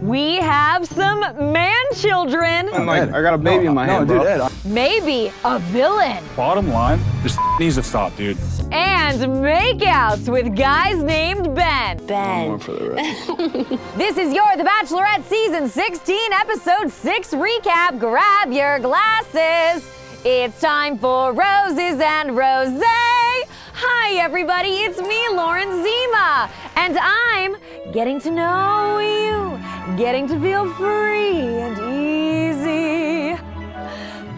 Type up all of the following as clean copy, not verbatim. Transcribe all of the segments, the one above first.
We have some man-children. I got a baby in my hand, bro. Ed, Maybe a villain. bottom line, this needs to stop, dude. And makeouts with guys named Ben. More for the rest. This is your The Bachelorette Season 16, Episode 6 recap. Grab your glasses. It's time for Roses and Rosé. Hi, everybody. It's me, Lauren Zima. And I'm getting to know you, getting to feel free and easy,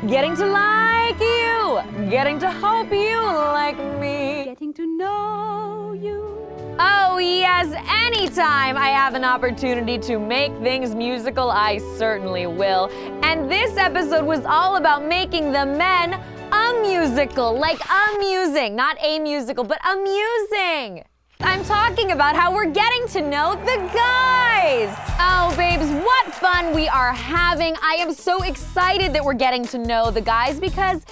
getting to like you, getting to hope you like me, Getting to know you. Oh yes, anytime I have an opportunity to make things musical, I certainly will. And this episode was all about making the men amusical, like amusing, not a musical, but amusing. I'm talking about how we're getting to know the guys. Oh, babes, what fun we are having. I am so excited that we're getting to know the guys because,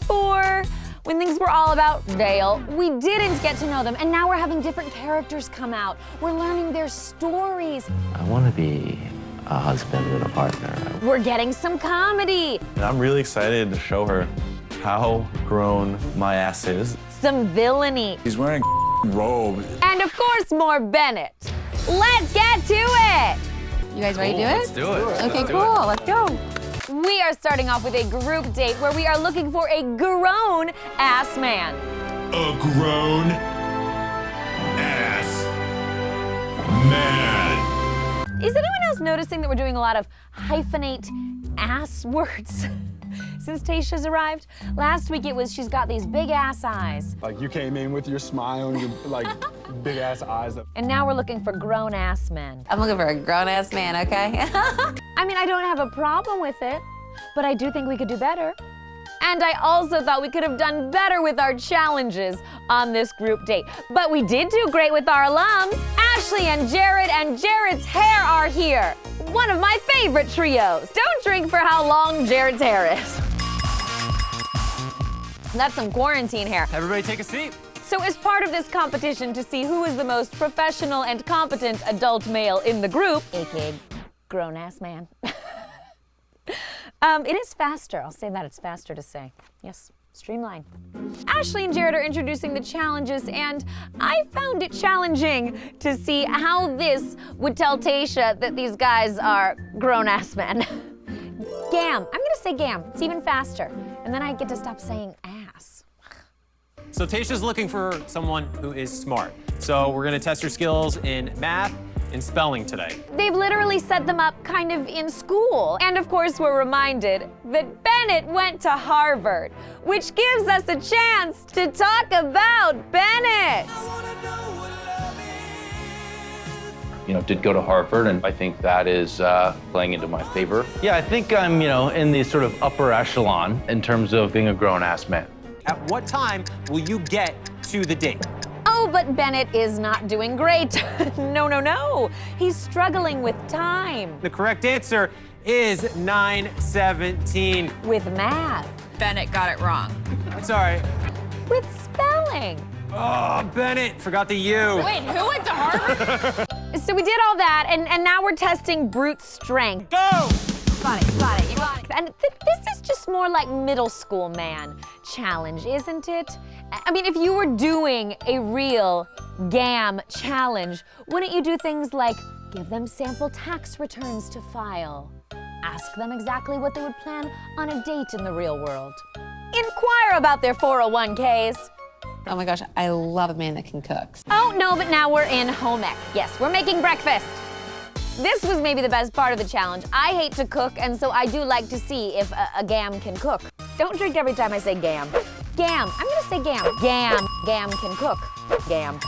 before, when things were all about Dale, we didn't get to know them, and now we're having different characters come out. We're learning their stories. I want to be a husband and a partner. We're getting some comedy, And I'm really excited to show her how grown my ass is. some villainy, He's wearing a robe. and of course, more Bennett. Let's get to it. You guys ready to do it? Let's do it. Okay, cool. Let's go. We are starting off with a group date where we are looking for a grown-ass man. A grown ass man. Is anyone else noticing that we're doing a lot of hyphenate ass words since Tayshia's arrived? Last week it was she's got these big ass eyes. Like you came in with your smile and your big ass eyes. And now we're looking for grown-ass men. I'm looking for a grown-ass man, okay? I mean, I don't have a problem with it, but I do think we could do better. And I also thought we could have done better with our challenges on this group date. But we did do great with our alums. Ashley and Jared's hair are here. One of my favorite trios. Don't drink for how long Jared's hair is. That's some quarantine hair. Everybody take a seat. So as part of this competition to see who is the most professional and competent adult male in the group, aka grown-ass man, it is faster. I'll say that, it's faster to say. Yes, streamline. Ashley and Jared are introducing the challenges, and I found it challenging to see how this would tell Tayshia that these guys are grown-ass men. Gam. I'm gonna say gam. It's even faster. And then I get to stop saying ass. So Tayshia's looking for someone who is smart. So we're gonna test your skills in math and spelling today. They've literally set them up kind of in school. And of course, we're reminded that Bennett went to Harvard, which gives us a chance to talk about Bennett. Did go to Harvard, and I think that is playing into my favor. Yeah, I think I'm, in the sort of upper echelon in terms of being a grown-ass man. At what time will you get to the date? Oh, but Bennett is not doing great. No. He's struggling with time, The correct answer is 9:17. with math, Bennett got it wrong. That's all right. with spelling. Oh, Bennett, forgot the U. Wait, who went to Harvard? So we did all that, and now we're testing brute strength. Go! Got it, you got it. And this is just more like middle school man challenge, isn't it? I mean, if you were doing a real GAM challenge, wouldn't you do things like give them sample tax returns to file, ask them exactly what they would plan on a date in the real world, inquire about their 401ks? Oh my gosh, I love a man that can cook. Oh, no, but now we're in home ec. Yes, we're making breakfast. This was maybe the best part of the challenge. I hate to cook, and so I do like to see if a GAM can cook. Don't drink every time I say GAM. GAM, I'm gonna say GAM. GAM can cook. GAM.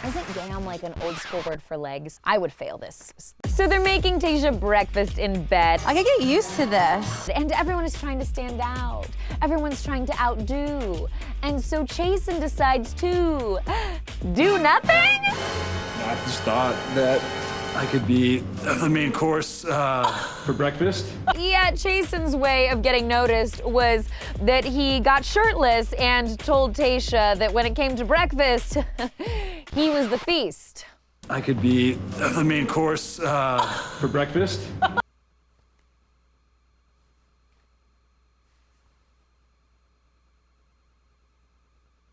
Isn't GAM like an old school word for legs? I would fail this. So they're making Tayshia breakfast in bed. I could get used to this. And everyone is trying to stand out. Everyone's trying to outdo. And so Chasen decides to do nothing? I just thought that I could be the main course for breakfast. Yeah, Chasen's way of getting noticed was that he got shirtless and told Tayshia that when it came to breakfast, he was the feast. I could be the main course for breakfast.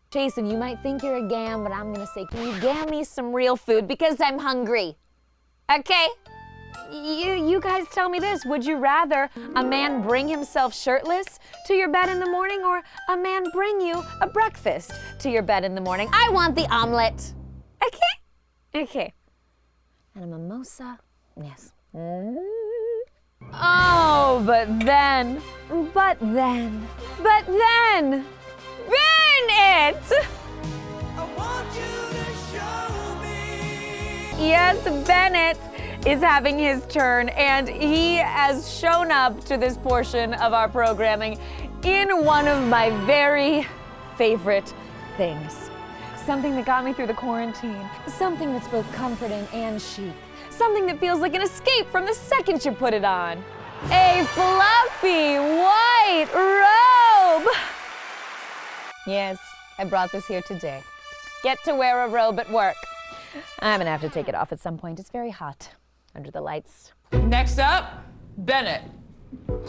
Chasen, you might think you're a gam, but I'm gonna say, can you gam me some real food because I'm hungry? Okay? You guys tell me this. Would you rather a man bring himself shirtless to your bed in the morning or a man bring you a breakfast to your bed in the morning? I want the omelet. Okay? Okay. And a mimosa? Yes. Oh, but then, Bennett! Yes, Bennett is having his turn, and he has shown up to this portion of our programming in one of my very favorite things. Something that got me through the quarantine. Something that's both comforting and chic. Something that feels like an escape from the second you put it on. A fluffy white robe! Yes, I brought this here today. Get to wear a robe at work. I'm gonna have to take it off at some point. It's very hot under the lights. Next up, Bennett.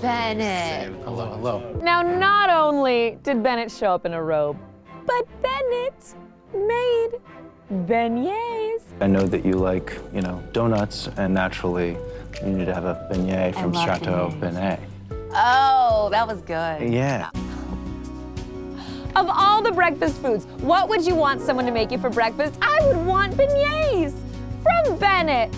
Bennett. Hello, hello. Now, not only did Bennett show up in a robe, but Bennett made beignets. I know that you like, donuts, and naturally, you need to have a beignet from love Chateau beignets. Benet. Oh, that was good. Yeah. Of all the breakfast foods, what would you want someone to make you for breakfast? I would want beignets from Bennett.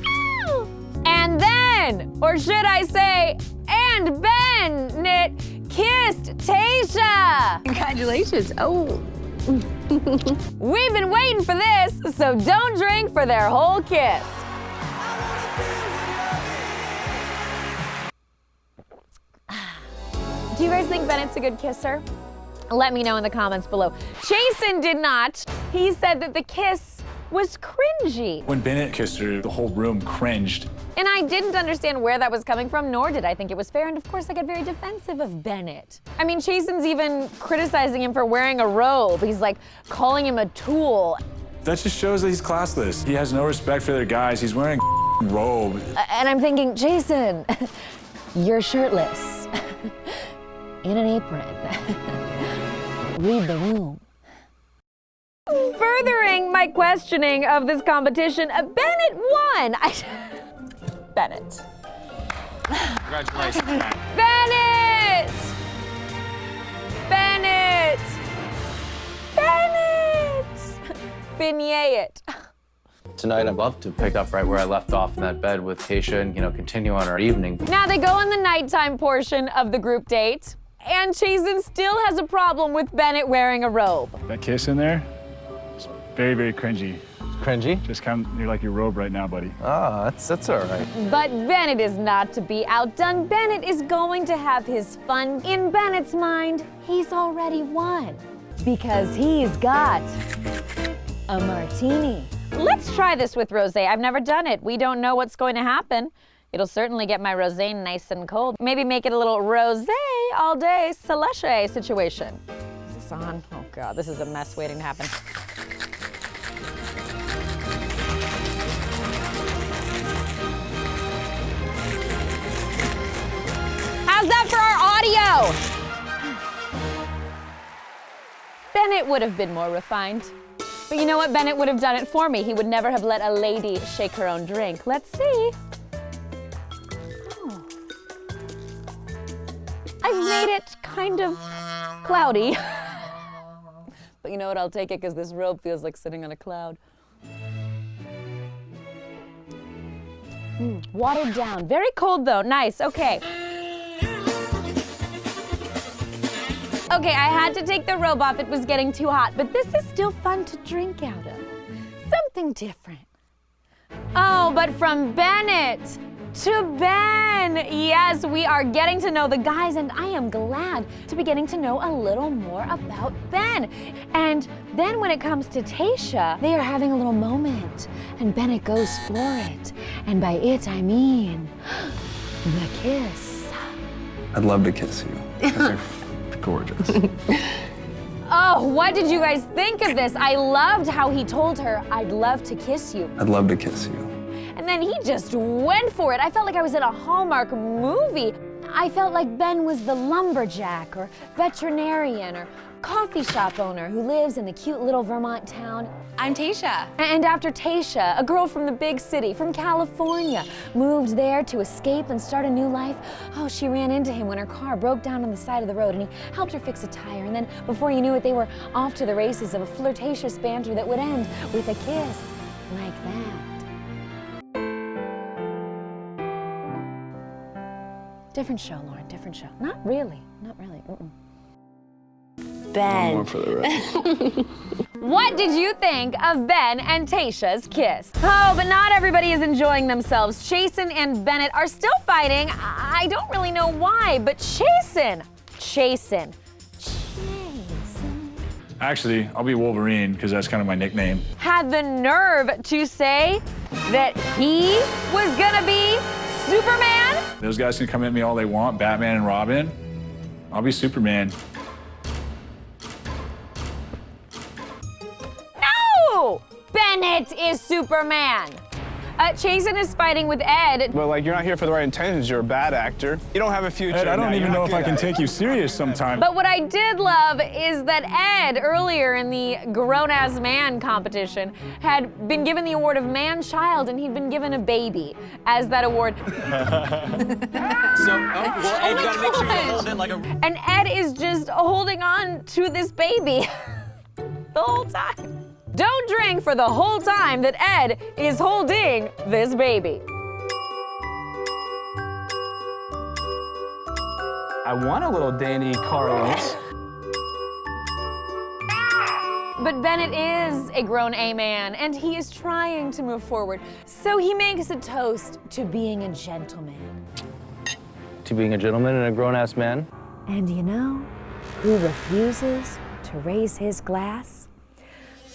Ow! And then, or should I say, and Bennett kissed Tayshia. Congratulations. Oh. We've been waiting for this, so don't drink for their whole kiss. Do you guys think Bennett's a good kisser? Let me know in the comments below. Chasen did not. He said that the kiss was cringy. When Bennett kissed her, the whole room cringed. And I didn't understand where that was coming from, nor did I think it was fair. And of course, I got very defensive of Bennett. I mean, Chasen's even criticizing him for wearing a robe. He's like calling him a tool. That just shows that he's classless. He has no respect for their guys. He's wearing a robe. And I'm thinking, Chasen, you're shirtless. In an apron. Read the room. Furthering my questioning of this competition, Bennett won. Bennett. Congratulations, Matt. Bennett! Bennett! Bennett! Beignet it. Tonight, I'd love to pick up right where I left off in that bed with Tayshia and, continue on our evening. Now they go in the nighttime portion of the group date, and Chasen still has a problem with Bennett wearing a robe. That kiss in there, it's very, very cringy. Cringy? Just you're like your robe right now, buddy. Ah, that's all right. But Bennett is not to be outdone. Bennett is going to have his fun. In Bennett's mind, he's already won because he's got a martini. Let's try this with rosé. I've never done it. We don't know what's going to happen. It'll certainly get my rosé nice and cold. Maybe make it a little rosé all day slushy situation. Is this on? Oh God, this is a mess waiting to happen. How's that for our audio? Bennett would have been more refined. But you know what? Bennett would have done it for me. He would never have let a lady shake her own drink. Let's see. Oh. I've made it kind of cloudy. But you know what? I'll take it because this robe feels like sitting on a cloud. Watered down. Very cold though. Nice. Okay. Okay, I had to take the robe off. It was getting too hot, but this is still fun to drink out of. Something different. Oh, but from Bennett to Ben. Yes, we are getting to know the guys, and I am glad to be getting to know a little more about Ben. And then when it comes to Tayshia, they are having a little moment, and Bennett goes for it. And by it, I mean the kiss. I'd love to kiss you. You're gorgeous. Oh, what did you guys think of this? I loved how he told her, I'd love to kiss you. I'd love to kiss you. And then he just went for it. I felt like I was in a Hallmark movie. I felt like Ben was the lumberjack or veterinarian or coffee shop owner who lives in the cute little Vermont town. I'm Tayshia. And after Tayshia, a girl from the big city, from California, moved there to escape and start a new life, oh, she ran into him when her car broke down on the side of the road and he helped her fix a tire. And then before you knew it, they were off to the races of a flirtatious banter that would end with a kiss like that. Different show, Lauren, different show. Not really, not really. Ben. One more for the rest. What did you think of Ben and Tayshia's kiss? Oh, but not everybody is enjoying themselves. Chasen and Bennett are still fighting. I don't really know why, but Chasen. Actually, I'll be Wolverine because that's kind of my nickname. Had the nerve to say that he was gonna be Superman? Those guys can come at me all they want, Batman and Robin. I'll be Superman. No! Bennett is Superman. Chasen is fighting with Ed. But like, you're not here for the right intentions. You're a bad actor. You don't have a future. Ed, I don't now. even You're know not if I good can at it. take you serious sometimes. But what I did love is that Ed, earlier in the grown-ass man competition, had been given the award of man-child, and he'd been given a baby as that award. So, well, Ed, you gotta make sure you hold it like a... And Ed is just holding on to this baby the whole time. Don't drink for the whole time that Ed is holding this baby. I want a little Danny Carlos. But Bennett is a grown A man, and he is trying to move forward. So he makes a toast to being a gentleman. To being a gentleman and a grown-ass man. And you know who refuses to raise his glass?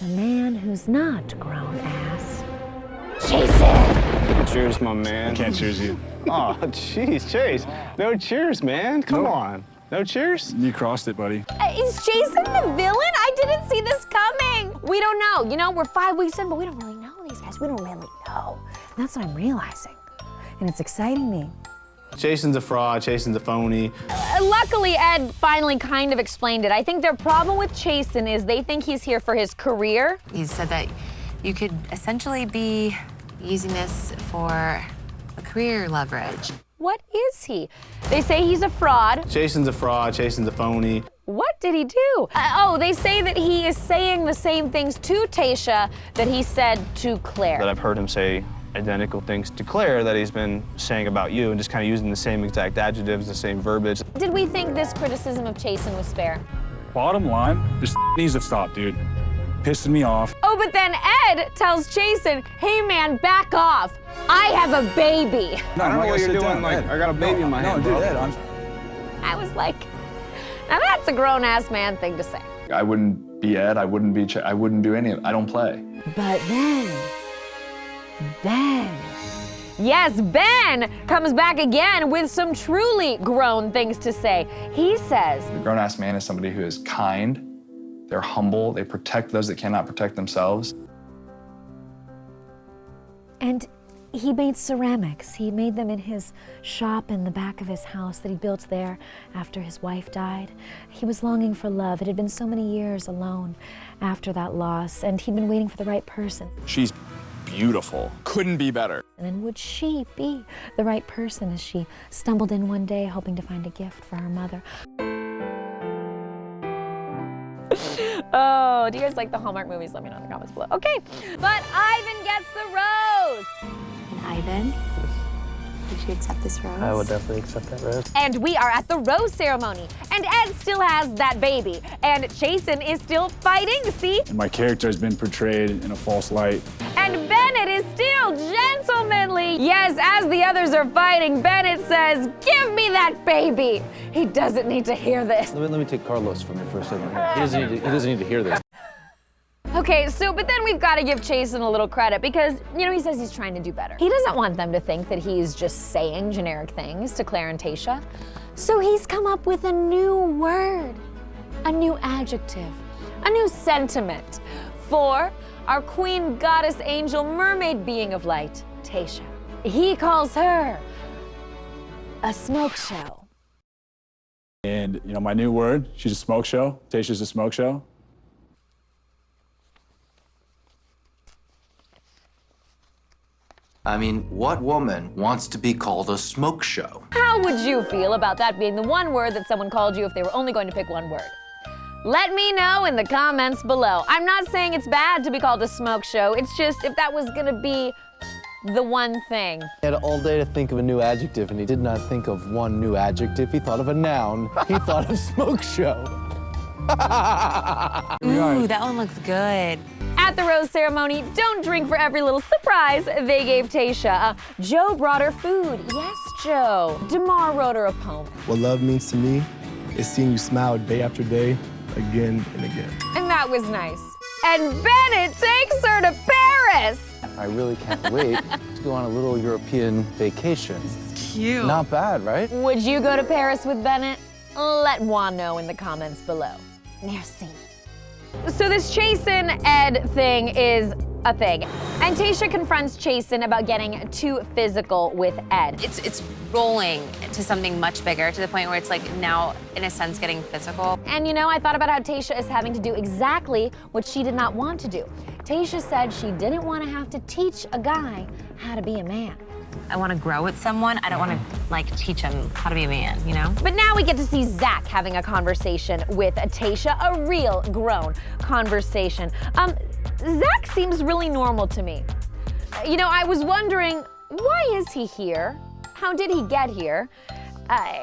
The man who's not grown ass. Chasen! Cheers, my man. I can't choose you. Oh, jeez, Chase. No cheers, man. Come on. No cheers? You crossed it, buddy. Is Chasen the villain? I didn't see this coming. We don't know. You know, we're 5 weeks in, but we don't really know these guys. We don't really know. And that's what I'm realizing. And it's exciting me. Chasen's a fraud. Chasen's a phony. Luckily, Ed finally kind of explained it. I think their problem with Chasen is they think he's here for his career. You said that you could essentially be using this for a career leverage. What is he? They say he's a fraud. Chasen's a fraud. Chasen's a phony. What did he do? Oh, they say that he is saying the same things to Tayshia that he said to Claire. That I've heard him say identical things to Claire that he's been saying about you and just kind of using the same exact adjectives, the same verbiage. Did we think this criticism of Chasen was fair? Bottom line, this needs to stop, dude. Pissing me off. Oh, but then Ed tells Chasen, hey man, back off. I have a baby. No, I don't know what you're sit doing, down, like, Ed. I got a baby in my hand, No, dude, bro. Ed, I was like, now that's a grown-ass man thing to say. I wouldn't be Ed. I wouldn't do any of it. I don't play. But then, Ben. Yes, Ben comes back again with some truly grown things to say. He says, A grown-ass man is somebody who is kind, they're humble, they protect those that cannot protect themselves. and he made ceramics. He made them in his shop in the back of his house that he built there after his wife died. He was longing for love. It had been so many years alone after that loss, and he'd been waiting for the right person. She's beautiful. Couldn't be better. And then would she be the right person as she stumbled in one day hoping to find a gift for her mother? Oh, do you guys like the Hallmark movies? Let me know in the comments below. Okay, but Ivan gets the rose. And Ivan, would you accept this rose? I would definitely accept that rose. And we are at the rose ceremony. And Ed still has that baby. And Chasen is still fighting, see? And my character has been portrayed in a false light. And Bennett is still gentlemanly. Yes, as the others are fighting, Bennett says, give me that baby. He doesn't need to hear this. Let me take Carlos from you for a second. He doesn't need to hear this. Okay, but then we've got to give Chasen a little credit because, you know, he says he's trying to do better. He doesn't want them to think that he's just saying generic things to Claire and Tayshia. So he's come up with a new word, a new adjective, a new sentiment for our queen, goddess, angel, mermaid being of light, Tayshia. He calls her a smoke show. And, you know, my new word, she's a smoke show. Tayshia's a smoke show. I mean, what woman wants to be called a smoke show? How would you feel about that being the one word that someone called you if they were only going to pick one word? Let me know in the comments below. I'm not saying it's bad to be called a smoke show. It's just if that was gonna be the one thing. He had all day to think of a new adjective, and he did not think of one new adjective. He thought of a noun. He thought of smoke show. Ooh, that one looks good. At the rose ceremony, don't drink for every little surprise they gave Tayshia. Joe brought her food. Yes, Joe. DeMar wrote her a poem. What love means to me is seeing you smile day after day, again and again. And that was nice. And Bennett takes her to Paris. I really can't wait to go on a little European vacation. Cute. Not bad, right? Would you go to Paris with Bennett? Let Juan know in the comments below. Merci. So this Chasen Ed thing is a thing. And Tayshia confronts Chasen about getting too physical with Ed. It's rolling to something much bigger, to the point where it's like now, in a sense, getting physical. And you know, I thought about how Tayshia is having to do exactly what she did not want to do. Tayshia said she didn't want to have to teach a guy how to be a man. I want to grow with someone. I don't want to, like, teach him how to be a man, you know? But now we get to see Zach having a conversation with Tayshia, a real grown conversation. Zach seems really normal to me. You know, I was wondering, why is he here? How did he get here?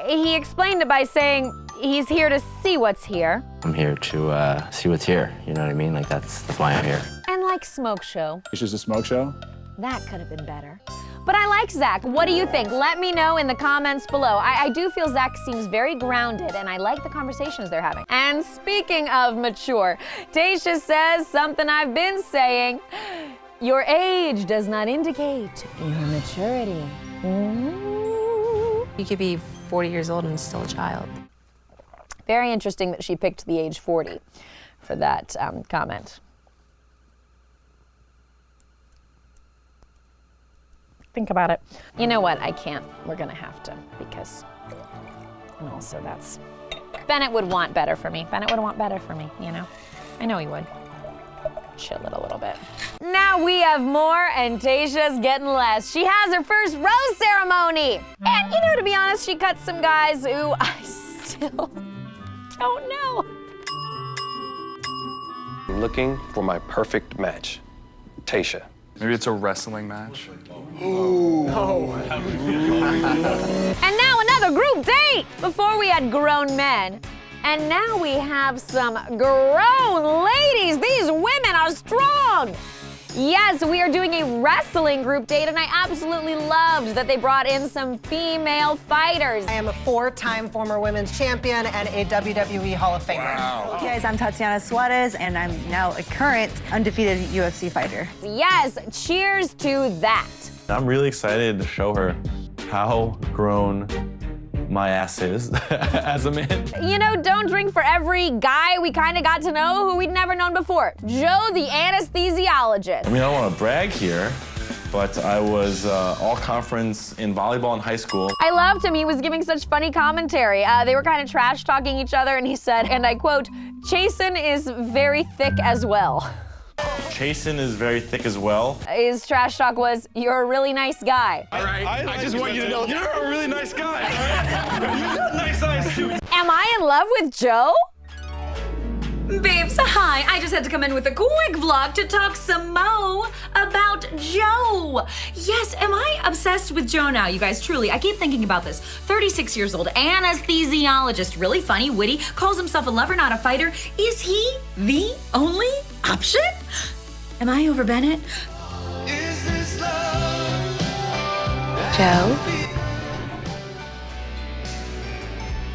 He explained it by saying he's here to see what's here. I'm here to see what's here, you know what I mean? Like, that's why I'm here. And like smoke show. Tayshia's a smoke show. That could have been better. But I like Zach. What do you think? Let me know in the comments below. I do feel Zach seems very grounded, and I like the conversations they're having. And speaking of mature, Tayshia says something I've been saying. Your age does not indicate your maturity. You could be 40 years old and still a child. Very interesting that she picked the age 40 for that comment. Think about it. You know what? I can't. We're gonna have to, because, and also that's, Bennett would want better for me. Bennett would want better for me, you know? I know he would. Chill it a little bit. Now we have more, and Tayshia's getting less. She has her first rose ceremony. And you know, to be honest, she cut some guys who I still don't know. I'm looking for my perfect match. Tayshia. Maybe it's a wrestling match. And now another group date! Before we had grown men, and now we have some grown ladies. These women are strong. Yes, we are doing a wrestling group date, and I absolutely loved that they brought in some female fighters. I am a 4-time former women's champion and a WWE Hall of Famer. Wow. Hey guys, I'm Tatiana Suarez, and I'm now a current undefeated UFC fighter. Yes, cheers to that. I'm really excited to show her how grown my ass is as a man. You know, don't drink for every guy we kind of got to know who we'd never known before. Joe, the anesthesiologist. I mean, I don't want to brag here, but I was all-conference in volleyball in high school. I loved him. He was giving such funny commentary. They were kind of trash-talking each other, and he said, and I quote, "Chasen is very thick as well." Chasen is very thick as well. His trash talk was, "You're a really nice guy." All right. I just want you to know you're a really nice guy. You got nice eyes too. Am I in love with Joe? Babes, hi. I just had to come in with a quick vlog to talk some mo about Joe. Yes, am I obsessed with Joe now, you guys? Truly, I keep thinking about this. 36 years old, anesthesiologist, really funny, witty, calls himself a lover, not a fighter. Is he the only option? Am I over Bennett? Joe?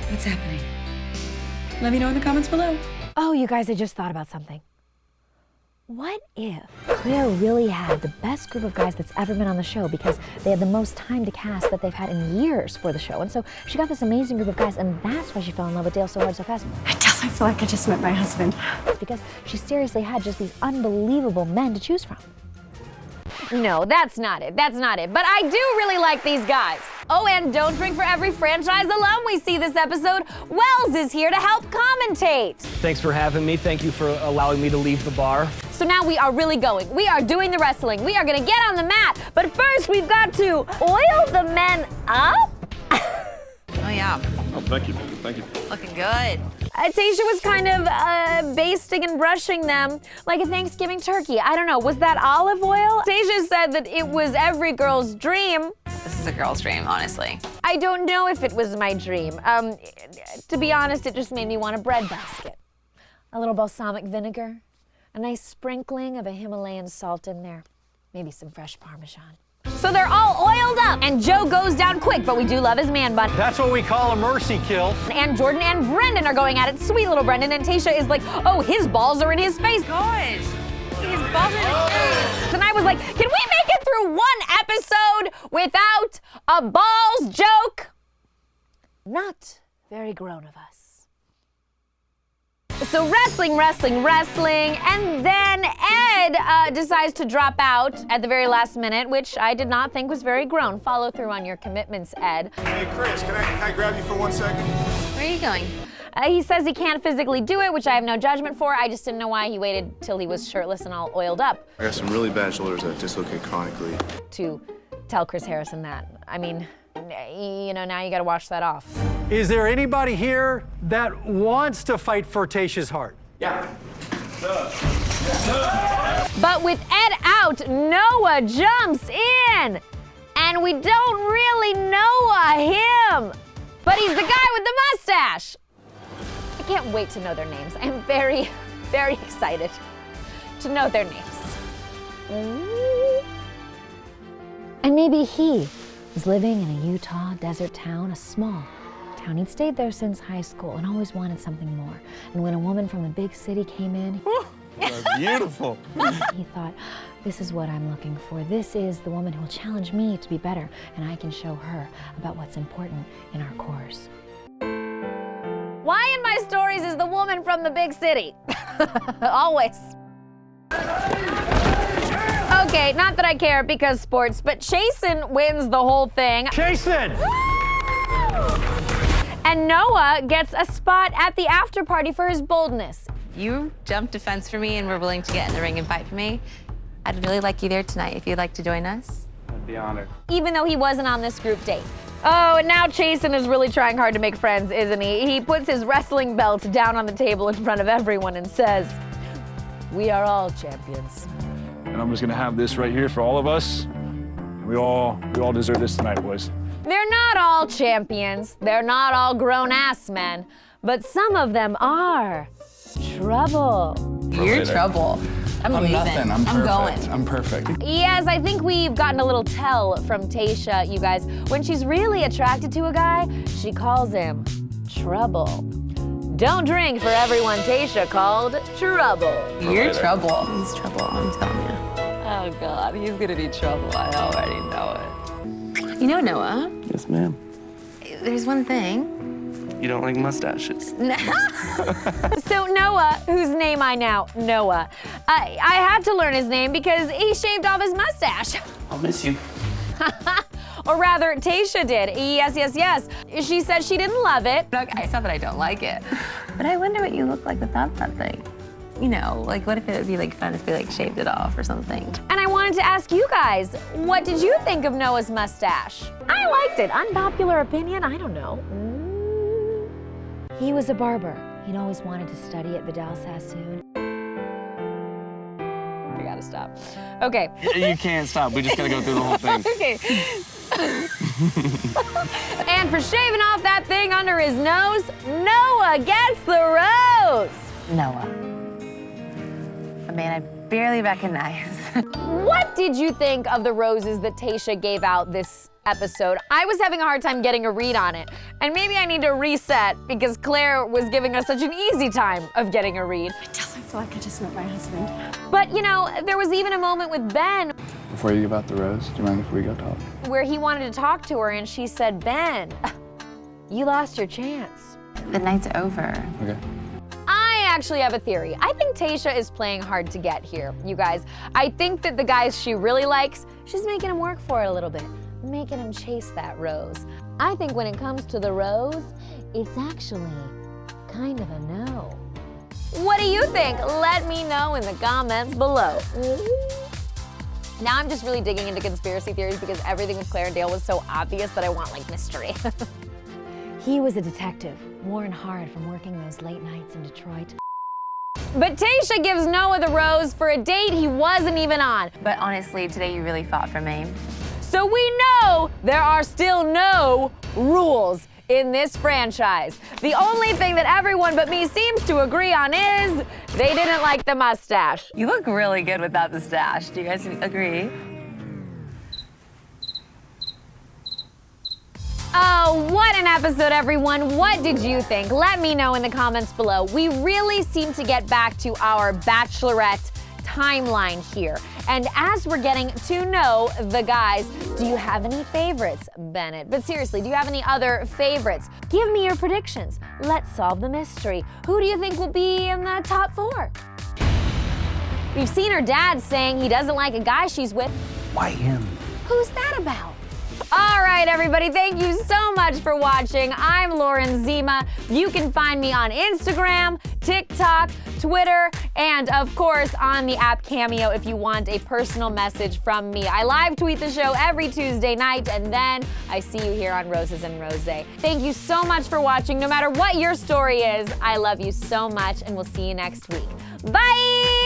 What's happening? Let me know in the comments below. Oh, you guys, I just thought about something. What if Claire really had the best group of guys that's ever been on the show because they had the most time to cast that they've had in years for the show? And so she got this amazing group of guys, and that's why she fell in love with Dale so hard so fast. I definitely feel like I just met my husband. It's because she seriously had just these unbelievable men to choose from. No, that's not it. That's not it. But I do really like these guys. Oh, and don't drink for every franchise alum we see this episode. Wells is here to help commentate. Thanks for having me. Thank you for allowing me to leave the bar. So now we are really going. We are doing the wrestling. We are gonna get on the mat. But first, we've got to oil the men up. Oh, yeah. Oh, thank you. Thank you. Looking good. Tayshia was kind of basting and brushing them like a Thanksgiving turkey. I don't know, was that olive oil? Tayshia said that it was every girl's dream. This is a girl's dream, honestly. I don't know if it was my dream. To be honest, it just made me want a bread basket. A little balsamic vinegar, a nice sprinkling of a Himalayan salt in there, maybe some fresh Parmesan. So they're all oiled up, and Joe goes down quick, but we do love his man bun. That's what we call a mercy kill. And Jordan and Brendan are going at it. Sweet little Brendan, and Tayshia is like, oh, his balls are in his face. Gosh, his balls are in his face. And I was like, can we make it through one episode without a balls joke? Not very grown of us. So wrestling, and then Ed decides to drop out at the very last minute, which I did not think was very grown. Follow through on your commitments, Ed. Hey, Chris, can I grab you for 1 second? Where are you going? He says he can't physically do it, which I have no judgment for. I just didn't know why he waited till he was shirtless and all oiled up. I got some really bad shoulders that dislocate chronically. To tell Chris Harrison that. I mean, you know, now you gotta wash that off. Is there anybody here that wants to fight for Tayshia's heart? Yeah. But with Ed out, Noah jumps in. And we don't really know him. But he's the guy with the mustache. I can't wait to know their names. I am very, very excited to know their names. And maybe he was living in a Utah desert town, a small town. He'd stayed there since high school and always wanted something more. And when a woman from the big city came in, Beautiful. he thought, this is what I'm looking for. This is the woman who will challenge me to be better, and I can show her about what's important in our course. Why in my stories is the woman from the big city? Always. Okay, not that I care because sports, but Chasen wins the whole thing. Chasen! And Noah gets a spot at the after party for his boldness. You jumped a fence for me and were willing to get in the ring and fight for me. I'd really like you there tonight if you'd like to join us. I'd be honored. Even though he wasn't on this group date. Oh, and now Chasen is really trying hard to make friends, isn't he? He puts his wrestling belt down on the table in front of everyone and says, we are all champions. And I'm just gonna have this right here for all of us. We all deserve this tonight, boys. They're not all champions. They're not all grown-ass men. But some of them are trouble. You're trouble. I'm leaving. Nothing. I'm perfect. Going. I'm perfect. Yes, I think we've gotten a little tell from Tayshia, you guys. When she's really attracted to a guy, she calls him trouble. Don't drink for everyone Tayshia called trouble. You're trouble. He's trouble, I'm telling you. Oh, God, he's gonna be trouble. I already know it. You know, Noah, Yes, ma'am. there's one thing. You don't like mustaches. So Noah, whose name I now, Noah, I had to learn his name because he shaved off his mustache. I'll miss you. Or rather, Tayshia did. Yes, yes, yes. She said she didn't love it. Okay, it's not that I don't like it, but I wonder what you look like without that thing. You know, like what if it would be like fun if we like shaved it off or something? And I wanted to ask you guys, what did you think of Noah's mustache? I liked it. Unpopular opinion? I don't know. He was a barber. He'd always wanted to study at Vidal Sassoon. I gotta stop. Okay. You can't stop. We just gotta go through the whole thing. Okay. And for shaving off that thing under his nose, Noah gets the rose. Noah. A man I barely recognize. What did you think of the roses that Tayshia gave out this episode, I was having a hard time getting a read on it. And maybe I need to reset because Claire was giving us such an easy time of getting a read. It doesn't feel like I just met my husband. But you know, there was even a moment with Ben Before you give out the rose, do you mind if we go talk? where he wanted to talk to her and she said, Ben, you lost your chance. The night's over. Okay. I actually have a theory. I think Tayshia is playing hard to get here, you guys. I think that the guys she really likes, she's making him work for it a little bit, making him chase that rose. I think when it comes to the rose, it's actually kind of a no. What do you think? Let me know in the comments below. Now I'm just really digging into conspiracy theories because everything with Claire and Dale was so obvious that I want like mystery. He was a detective, worn hard from working those late nights in Detroit. But Tayshia gives Noah the rose for a date he wasn't even on. But honestly, today you really fought for me. So we know there are still no rules in this franchise. The only thing that everyone but me seems to agree on is they didn't like the mustache. You look really good without the stash. Do you guys agree? Oh, what an episode, everyone. What did you think? Let me know in the comments below. We really seem to get back to our Bachelorette timeline here. And as we're getting to know the guys, do you have any favorites, Bennett? But seriously, do you have any other favorites? Give me your predictions. Let's solve the mystery. Who do you think will be in the top 4? We've seen her dad saying he doesn't like a guy she's with. Why him? Who's that about? All right, everybody, thank you so much for watching. I'm Lauren Zima. You can find me on Instagram, TikTok, Twitter, and of course on the app Cameo if you want a personal message from me. I live tweet the show every Tuesday night, and then I see you here on Roses and Rose. Thank you so much for watching. No matter what your story is, I love you so much, and we'll see you next week. Bye!